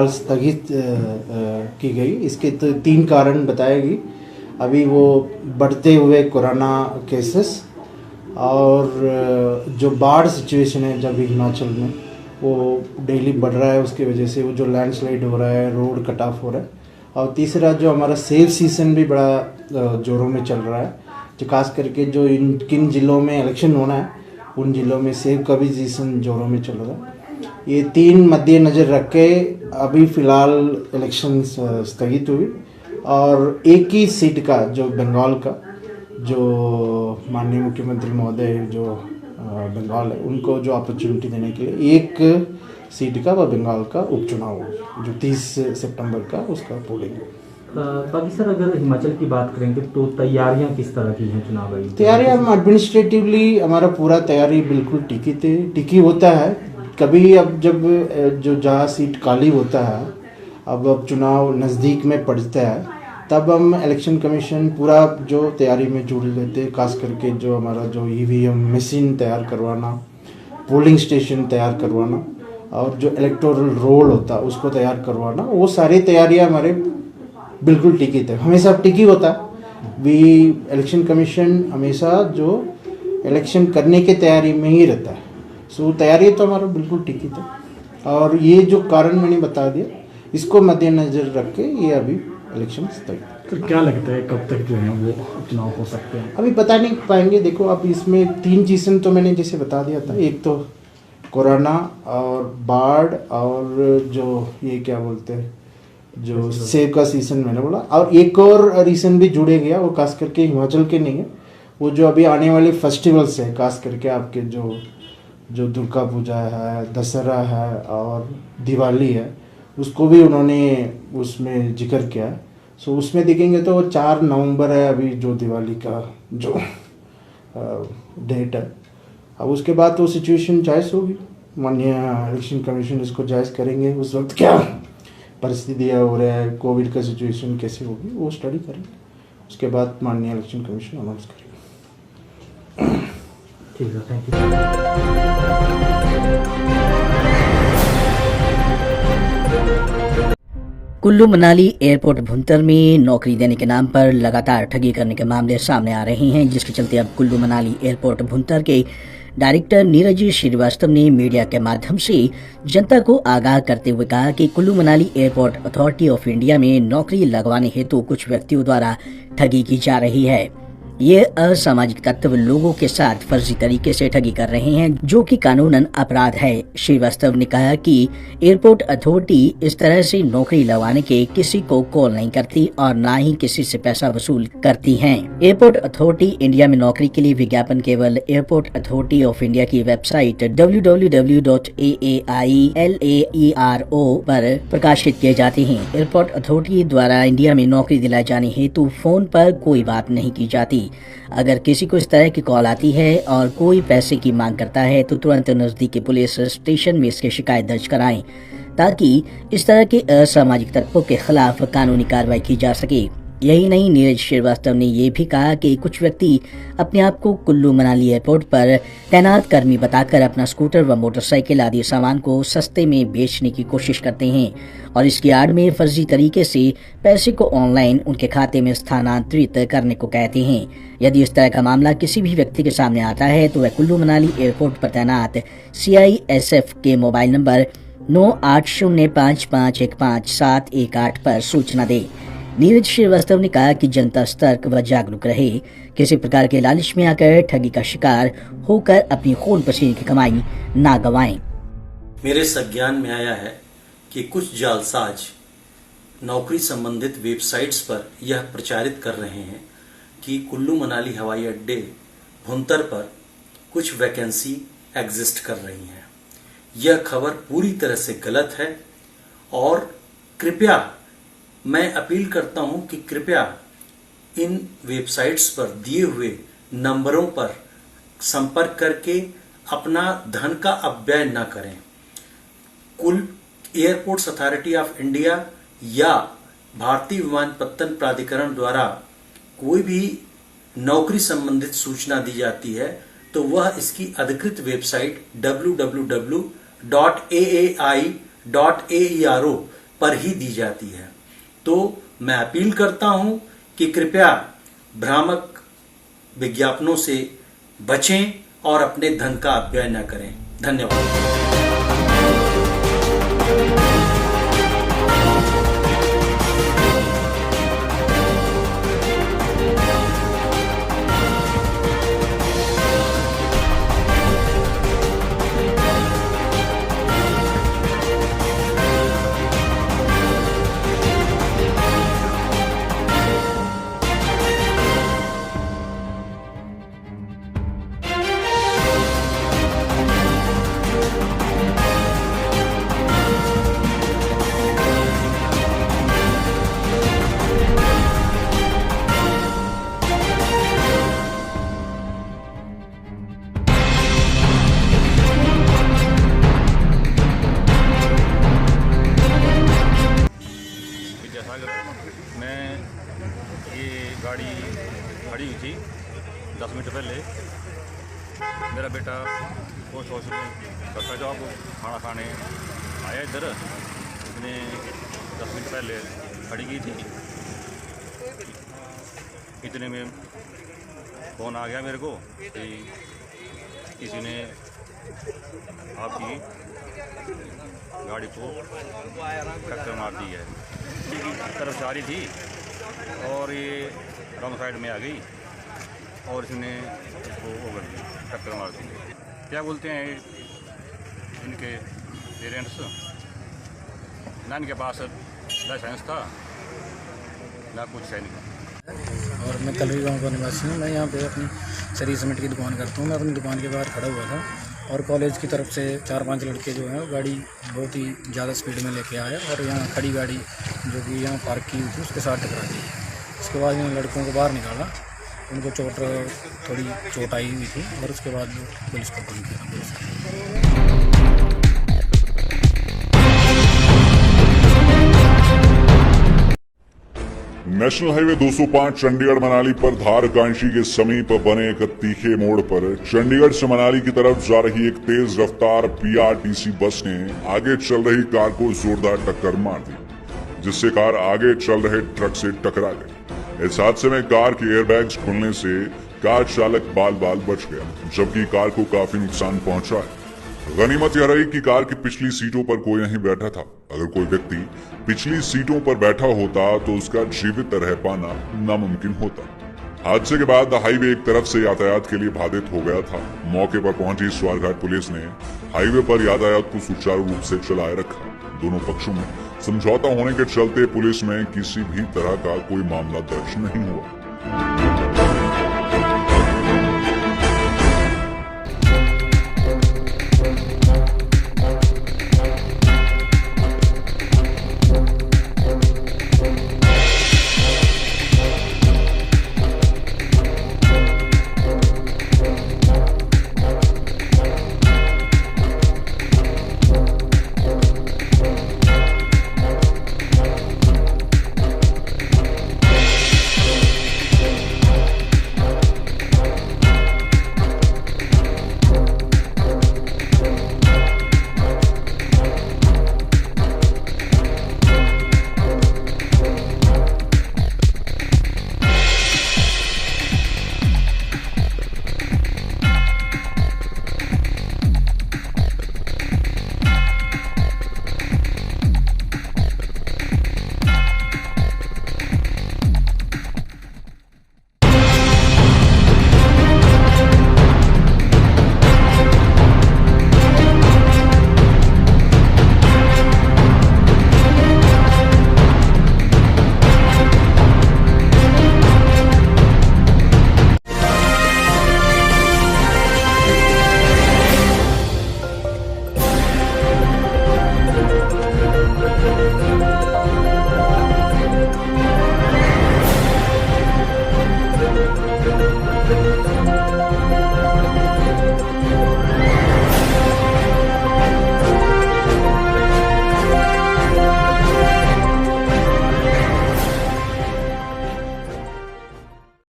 फिलहाल स्थगित की गई। इसके तो 3 कारण बताएगी। अभी वो बढ़ते हुए कोरोना केसेस और जो बाढ़ सिचुएशन है जब हिमाचल में वो डेली बढ़ रहा है, उसकी वजह से वो जो लैंडस्लाइड हो रहा है, रोड कट ऑफ हो रहा है। और तीसरा जो हमारा सेब सीज़न भी बड़ा ज़ोरों में चल रहा है, जो खास करके जो किन ज़िलों में इलेक्शन होना है उन ज़िलों में सेब का भी सीज़न ज़ोरों में चल रहा है। ये 3 मद्देनज़र रख के अभी फ़िलहाल इलेक्शन स्थगित हुई और एक ही सीट का जो बंगाल का जो माननीय मुख्यमंत्री महोदय जो बंगाल है उनको जो अपॉर्चुनिटी देने के लिए एक सीट का व बंगाल का उपचुनाव हो जो 30 सितंबर का उसका पोलिंग। बाकी सर अगर हिमाचल की बात करेंगे तो तैयारियां किस तरह की हैं चुनाव आयोग? तैयारियां हम एडमिनिस्ट्रेटिवली हमारा पूरा तैयारी बिल्कुल टिकी होता है। कभी अब जब जो जहाँ सीट खाली होता है अब चुनाव नज़दीक में पड़ता है तब हम इलेक्शन कमीशन पूरा जो तैयारी में जुड़ लेते हैं। खास करके जो हमारा जो ईवीएम मशीन तैयार करवाना, पोलिंग स्टेशन तैयार करवाना और जो इलेक्टोरल रोल होता है उसको तैयार करवाना, वो सारी तैयारियां हमारे बिल्कुल टिकी थे, हमेशा टिकी होता भी। इलेक्शन कमीशन हमेशा जो इलेक्शन करने के तैयारी में ही रहता है। सो तैयारी तो हमारा बिल्कुल टिकी था और ये जो कारण मैंने बता दिया इसको मद्देनज़र रख के ये अभी इलेक्शन स्थगित। तो क्या लगता है कब तक जो है वो चुनाव हो सकते हैं? अभी बता नहीं पाएंगे। देखो अब इसमें 3 चीज़ें तो मैंने जैसे बता दिया था, एक तो कोरोना और बाढ़ और जो ये क्या बोलते हैं जो सेब का सीज़न मैंने बोला, और एक और रीज़न भी जुड़े गया वो खास करके हिमाचल के नहीं है, वो जो अभी आने वाले फेस्टिवल्स है खास करके आपके जो दुर्गा पूजा है, दशहरा है और दिवाली है, उसको भी उन्होंने उसमें जिक्र किया है। सो उसमें देखेंगे तो 4 नवंबर है अभी जो दिवाली का जो डेट है। अब उसके बाद तो सिचुएशन जायज़ होगी, माननीय इलेक्शन कमीशन इसको जायज़ करेंगे, उस वक्त क्या परिस्थितियाँ हो रहा है, कोविड का सिचुएशन कैसे होगी वो स्टडी करेंगे, उसके बाद माननीय इलेक्शन कमीशन अनाउंस करेंगे। ठीक है, thank you. Kullu Manali airport Bhuntar में नौकरी देने के नाम पर लगातार ठगी करने के मामले सामने आ रहे हैं, जिसके चलते अब कुल्लू मनाली एयरपोर्ट भुंतर के डायरेक्टर नीरज श्रीवास्तव ने मीडिया के माध्यम से जनता को आगाह करते हुए कहा कि Kullu Manali airport authority of India में नौकरी लगवाने हेतु कुछ व्यक्तियों द्वारा ठगी की जा रही है। ये असामाजिक तत्व लोगों के साथ फर्जी तरीके से ठगी कर रहे हैं, जो कि कानूनन अपराध है। श्रीवास्तव ने कहा कि एयरपोर्ट अथॉरिटी इस तरह से नौकरी लगवाने के किसी को कॉल नहीं करती और ना ही किसी से पैसा वसूल करती हैं। एयरपोर्ट अथॉरिटी इंडिया में नौकरी के लिए विज्ञापन केवल एयरपोर्ट अथॉरिटी ऑफ इंडिया की वेबसाइट www.aailaero पर प्रकाशित किए जाते हैं। एयरपोर्ट अथॉरिटी द्वारा इंडिया में नौकरी दिलाए जाने हेतु फोन पर कोई बात नहीं की जाती। अगर किसी को इस तरह की कॉल आती है और कोई पैसे की मांग करता है तो तुरंत नजदीकी पुलिस स्टेशन में इसकी शिकायत दर्ज कराएं, ताकि इस तरह के असामाजिक तत्वों के खिलाफ कानूनी कार्रवाई की जा सके। यही नहीं, नीरज श्रीवास्तव ने ये भी कहा कि कुछ व्यक्ति अपने आप को कुल्लू मनाली एयरपोर्ट पर तैनात कर्मी बताकर अपना स्कूटर व मोटरसाइकिल आदि सामान को सस्ते में बेचने की कोशिश करते हैं और इसकी आड़ में फर्जी तरीके से पैसे को ऑनलाइन उनके खाते में स्थानांतरित करने को कहते हैं। यदि इस तरह का मामला किसी भी व्यक्ति के सामने आता है तो वह कुल्लू मनाली एयरपोर्ट पर तैनात CISF के मोबाइल नंबर 9805515718 पर सूचना दे। नीरज श्रीवास्तव ने कहा कि जनता सतर्क व जागरूक रहे, किसी प्रकार के लालच में आकर ठगी का शिकार होकर अपनी खून पसीने की कमाई ना गंवाएं। मेरे संज्ञान में आया है कि कुछ जालसाज नौकरी संबंधित वेबसाइट्स पर यह प्रचारित कर रहे हैं कि कुल्लू मनाली हवाई अड्डे भुंतर पर कुछ वैकेंसी एग्जिस्ट कर रही हैं। यह खबर पूरी तरह से गलत है और कृपया मैं अपील करता हूं कि कृपया इन वेबसाइट्स पर दिए हुए नंबरों पर संपर्क करके अपना धन का अपव्यय न करें। कुल एयरपोर्ट्स अथॉरिटी ऑफ इंडिया या भारतीय विमानपत्तन प्राधिकरण द्वारा कोई भी नौकरी संबंधित सूचना दी जाती है तो वह इसकी अधिकृत वेबसाइट www.aai.aero पर ही दी जाती है। तो मैं अपील करता हूं कि कृपया भ्रामक विज्ञापनों से बचें और अपने धन का अपव्यय न करें। धन्यवाद। मैं ये गाड़ी खड़ी हुई थी 10 मिनट पहले। मेरा बेटा पोस्ट ऑफिस में करता जॉब, खाना खाने आया इधर। उसने 10 मिनट पहले खड़ी की थी। इतने में फ़ोन आ गया मेरे को कि किसी ने आपकी गाड़ी को टक्कर मार दी है। तरफ जा रही थी और ये रॉन्ग साइड में आ गई और इसने इसको ओवर दी, टक्कर मार दी। क्या बोलते हैं इनके पेरेंट्स, ना इनके पास लाइसेंस था ना कुछ है नहीं। और मैं कलवी गाँव का निवासी हूँ। मैं यहाँ पे अपनी सरी सीमेंट की दुकान करता हूँ। मैं अपनी दुकान के बाहर खड़ा हुआ था और कॉलेज की तरफ से 4-5 लड़के जो हैं गाड़ी बहुत ही ज़्यादा स्पीड में लेके आए और यहाँ खड़ी गाड़ी जो कि यहाँ पार्क की हुई थी उसके साथ टकरा दी। उसके बाद इन लड़कों को बाहर निकाला, उनको थोड़ी चोट आई हुई थी और उसके बाद वो पुलिस को फोन किया। नेशनल हाईवे 205 चंडीगढ़ मनाली पर धारकांशी के समीप बने एक तीखे मोड़ पर चंडीगढ़ से मनाली की तरफ जा रही एक तेज रफ्तार पीआरटीसी बस ने आगे चल रही कार को जोरदार टक्कर मार दी, जिससे कार आगे चल रहे ट्रक से टकरा गई। इस हादसे में कार के एयरबैग्स खुलने से कार चालक बाल बच गया, जबकि कार को काफी नुकसान पहुंचा है। गनीमत यह रही कि कार की पिछली सीटों पर कोई नहीं बैठा था। अगर कोई व्यक्ति पिछली सीटों पर बैठा होता तो उसका जीवित रह पाना नामुमकिन होता। हादसे के बाद हाईवे एक तरफ से यातायात के लिए बाधित हो गया था। मौके पर पहुंची स्वारघाट पुलिस ने हाईवे पर यातायात को सुचारू रूप से चलाए रखा। दोनों पक्षों में समझौता होने के चलते पुलिस में किसी भी तरह का कोई मामला दर्ज नहीं हुआ। Thank you.